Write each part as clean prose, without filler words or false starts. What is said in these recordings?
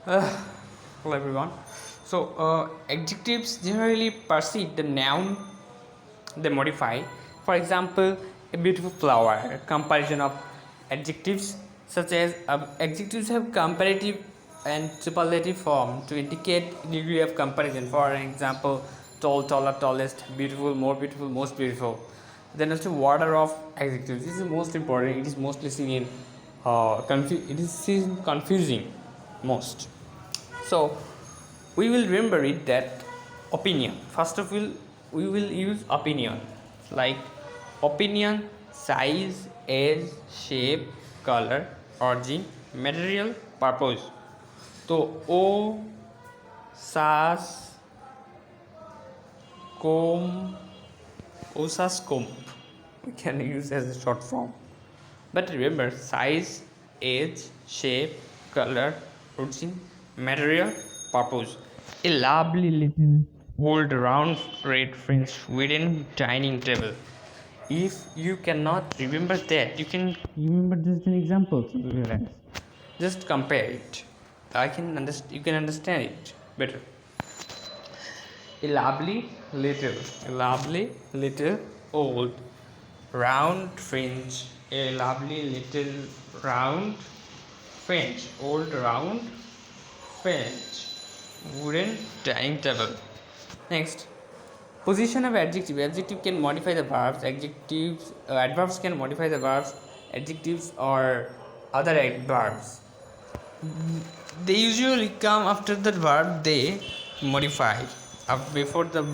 Hello everyone. Adjectives generally precede the noun they modify. For example, a beautiful flower. Comparison of adjectives such as adjectives have comparative and superlative form to indicate degree of comparison. For example, tall, taller, tallest, beautiful, more beautiful, most beautiful. Then also order of adjectives. This is most important. It is mostly seen in it is seen confusing most. So we will remember it that opinion. First of all, we will use opinion like opinion, size, age, shape, color, origin, material, purpose. So O, SAS, comb, OSAS comb we can use as a short form. But remember size, age, shape, color, origin, material, purpose. A lovely little old round red fringe wooden dining table. If you cannot remember that, you can remember just an example. Just compare it. You can understand it better. A lovely little old round fringe, a lovely little round fringe, old round fringe, wooden dining table. Next, position of adjective. Adjective can modify the verbs. Adverbs can modify the verbs. Adjectives or other adverbs. They usually come after the verb they modify. Before the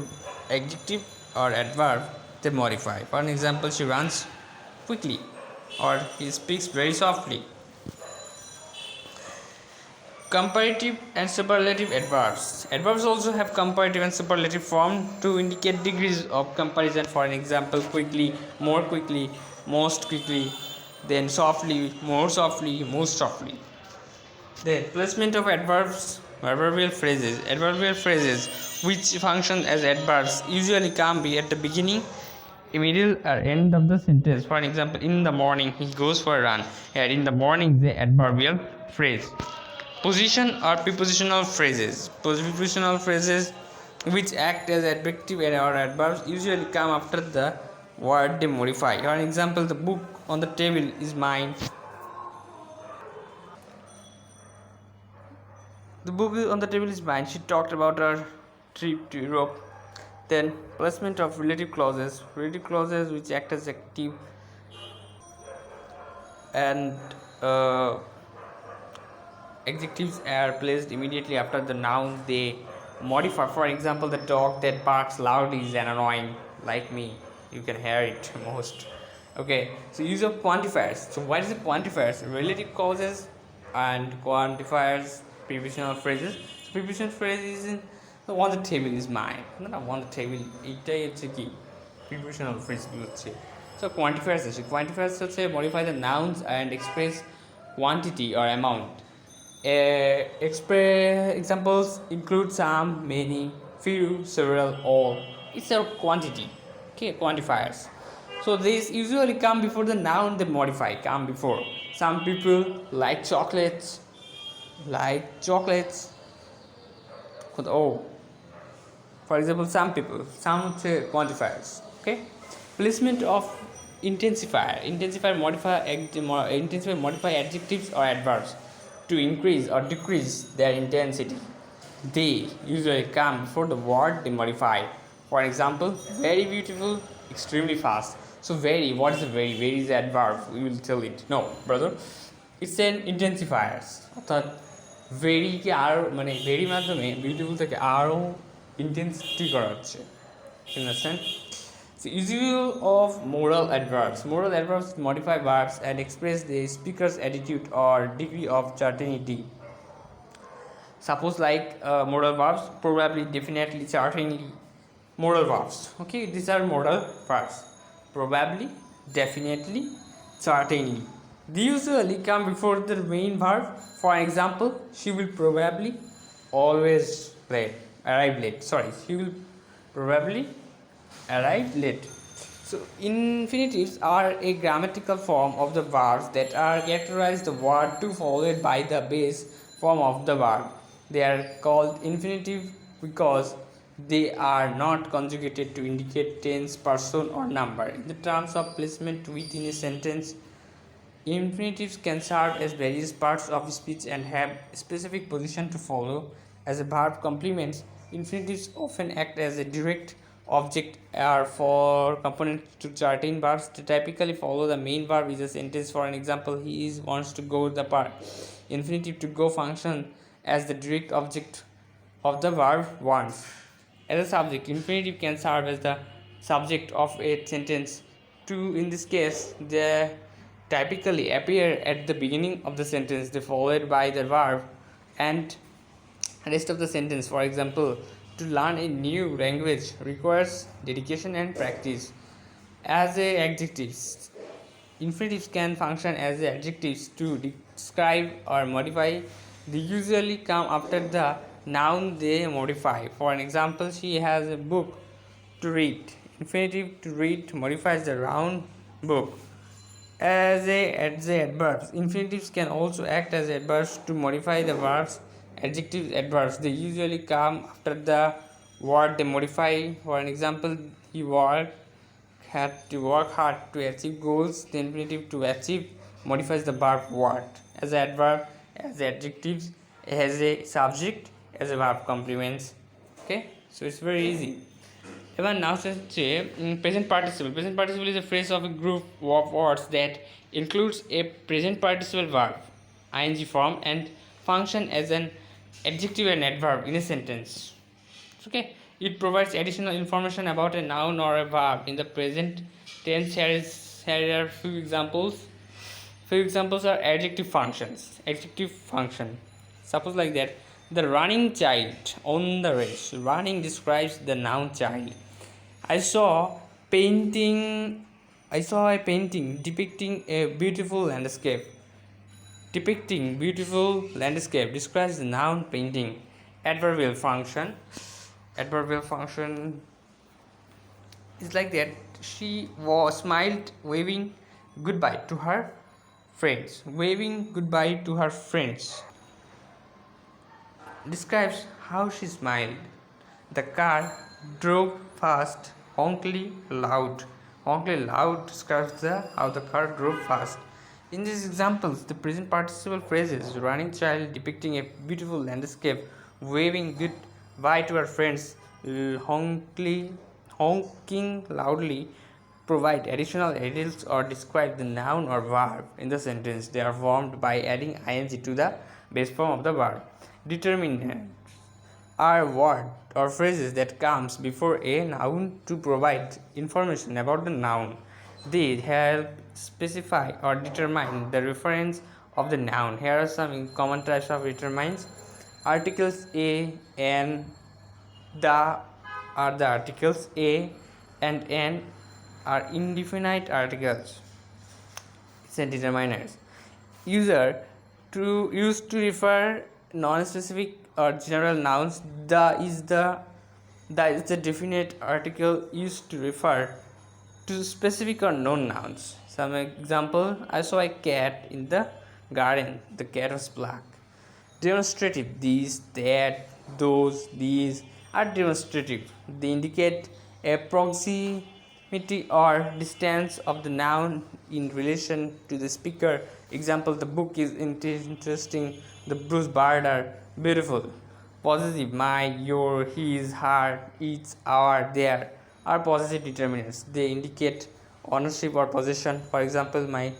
adjective or adverb they modify. For an example, she runs quickly or he speaks very softly. Comparative and superlative adverbs. Adverbs also have comparative and superlative form to indicate degrees of comparison. For an example, quickly, more quickly, most quickly, then softly, more softly, most softly. The placement of adverbs, adverbial phrases. Adverbial phrases which function as adverbs usually come be at the beginning, middle or end of the sentence. For example, in the morning he goes for a run. Here in the morning the adverbial phrase. Position or prepositional phrases. Prepositional phrases which act as adjective or adverbs usually come after the word they modify. For example, the book on the table is mine. The book on the table is mine. She talked about her trip to Europe. Then placement of relative clauses. Relative clauses which act as active and adjectives are placed immediately after the noun they modify. For example, the dog that barks loudly is an annoying. Like me, you can hear it most. Okay, so use of quantifiers. So what is the quantifiers? Relative clauses and quantifiers, prepositional phrases. So prepositional phrase is the on the table is mine. No, on the table এটাই হচ্ছে কি prepositional phrase হচ্ছে. So quantifiers হচ্ছে modify the nouns and express quantity or amount. Examples include some, many, few, several, all. It's a quantity. Okay, quantifiers. So these usually come before the noun they modify. Come before. Some people like chocolates. Oh, for example, some people. Some quantifiers. Okay. Placement of intensifier. Intensifier modify adjectives or adverbs to increase or decrease their intensity. They usually come before the word they modify. For example, very beautiful, extremely fast. So very, what is a very? Very is adverb. We will tell it. No, brother. It's an intensifiers. অর্থাৎ ভেরিকে আরও মানে very মাধ্যমে beautiful থেকে আরও intensity করা হচ্ছে। Understand? So, use of moral adverbs. Moral adverbs modify verbs and express the speaker's attitude or degree of certainty. Suppose like moral verbs, probably, definitely, certainly. Moral verbs. Okay, these are moral verbs. Probably, definitely, certainly. They usually come before the main verb. For example, she will probably always arrive late. She will probably arrive late. So infinitives are a grammatical form of the verbs that are characterize the word to followed by the base form of the verb. They are called infinitive because they are not conjugated to indicate tense, person, or number. In the terms of placement within a sentence, infinitives can serve as various parts of speech and have a specific position to follow. As a verb complements, infinitives often act as a direct object or for components to certain verbs to typically follow the main verb is a sentence. For an example, he is wants to go the park. Infinitive to go function as the direct object of the verb wants. As a subject, infinitive can serve as the subject of a sentence. To in this case, they typically appear at the beginning of the sentence, they followed by the verb and rest of the sentence. For example, to learn a new language requires dedication and practice. As a adjectives, infinitives can function as adjectives to describe or modify. They usually come after the noun they modify. For an example, she has a book to read. Infinitive to read modifies the noun book. As the adverbs, infinitives can also act as adverbs to modify the verbs. Adjectives, adverbs, they usually come after the word they modify. For an example, he had to work hard to achieve goals. The infinitive to achieve modifies the verb worked. As an adverb, as adjectives, as a subject, as a verb complements. Okay, so it's very easy. এবার নাও হচ্ছে present participle present participle is a phrase of A group of words that includes a present participle verb ing form and function as an adjective and adverb in a sentence. Okay, it provides additional information about a noun or a verb in the present tense. Here are few examples are adjective functions. Adjective function, suppose like that, the running child on the race. Running describes the noun child. I saw a painting depicting a beautiful landscape. Depicting beautiful landscape describes the noun painting. Adverbial function is like that. She was smiled, waving goodbye to her friends. Waving goodbye to her friends describes how she smiled. The car drove fast, honkily loud. Honkily loud describes how the car drove fast. In these examples, the present participle phrases running child depicting a beautiful landscape, waving goodbye to her friends, honking loudly provide additional details or describe the noun or verb in the sentence. They are formed by adding ing to the base form of the verb. Determinants are words or phrases that comes before a noun to provide information about the noun. They help specify or determine the reference of the noun. Here are some common types of determinants. Articles a and the are the articles. A and n are indefinite articles. It's a determiners. Used to refer non-specific or general nouns. The is the definite article used to refer to specific or known nouns. Some example: I saw a cat in the garden. The cat was black. Demonstrative: these, that, those, these are demonstrative. They indicate a proximity or distance of the noun in relation to the speaker. Example: the book is interesting. The Bruce bird are beautiful. Possessive: my, your, his, her, its, our, their are possessive determinants. They indicate ownership or possession. For example, my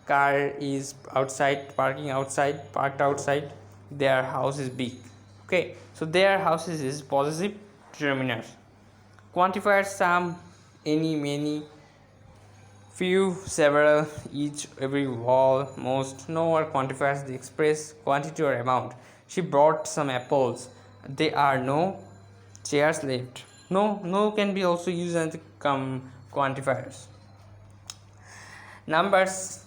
car is parked outside. Their house is big. Okay, so their houses is possessive determinants. Quantifiers: some, any, many, few, several, each, every, all, most. No are quantifiers. They express quantity or amount. She brought some apples. There are no chairs left. No can be also used as quantifiers. Numbers: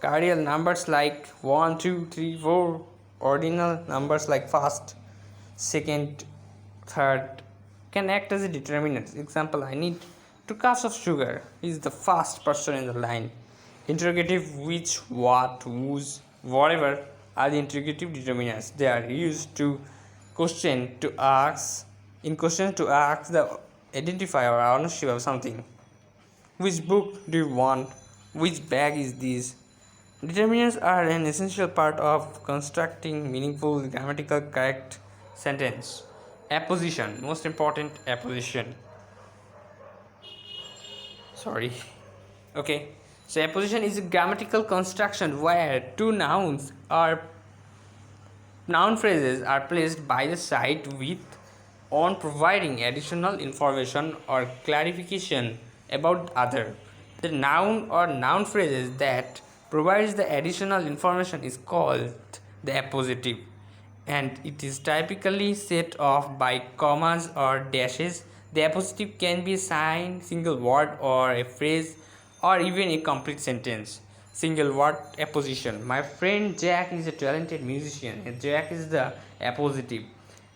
cardinal numbers like 1, 2, 3, 4. Ordinal numbers like first, second, third can act as a determinant. Example: I need 2 cups of sugar. He is the first person in the line. Interrogative: which, what, whose, whatever are the interrogative determinants. They are used to question to ask the identifier or ownership of something. Which book do you want? Which bag is this? Determinants are an essential part of constructing meaningful, grammatical correct sentence. Apposition, most important, apposition. Sorry. Okay. So apposition is a grammatical construction where two nouns or noun phrases are placed by the side with on providing additional information or clarification about other. The noun or noun phrases that provides the additional information is called the appositive, and it is typically set off by commas or dashes. The appositive can be a sign, single word, or a phrase, or even a complete sentence. Single word apposition. My friend Jack is a talented musician. And Jack is the appositive,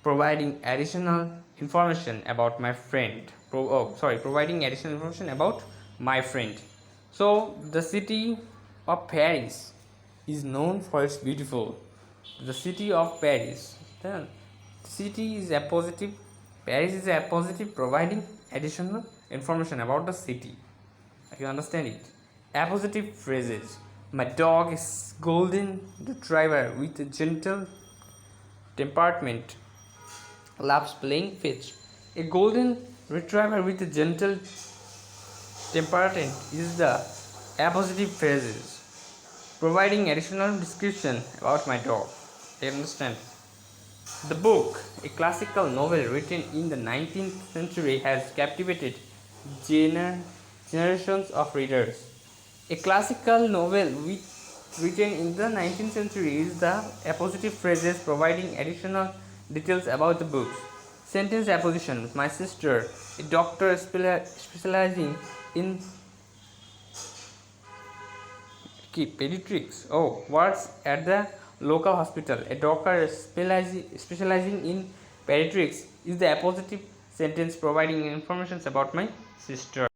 providing additional information about my friend. Providing additional information about my friend. So the city of Paris is known for its beautiful. The city of Paris. The city is appositive. Paris is appositive, providing additional information about the city. I can understand it. Appositive phrases. My dog is golden retriever with a gentle temperament. Loves playing fetch. A golden retriever with a gentle temperament is the appositive phrases, providing additional description about my dog. I understand. The book, a classical novel written in the 19th century, has captivated generations of readers. A classical novel written in the 19th century is the appositive phrases, providing additional details about the books. Sentence apposition. My sister, a doctor specializing in pediatrics, works at the local hospital. A doctor specializing in pediatrics is the appositive sentence, providing information about my sister.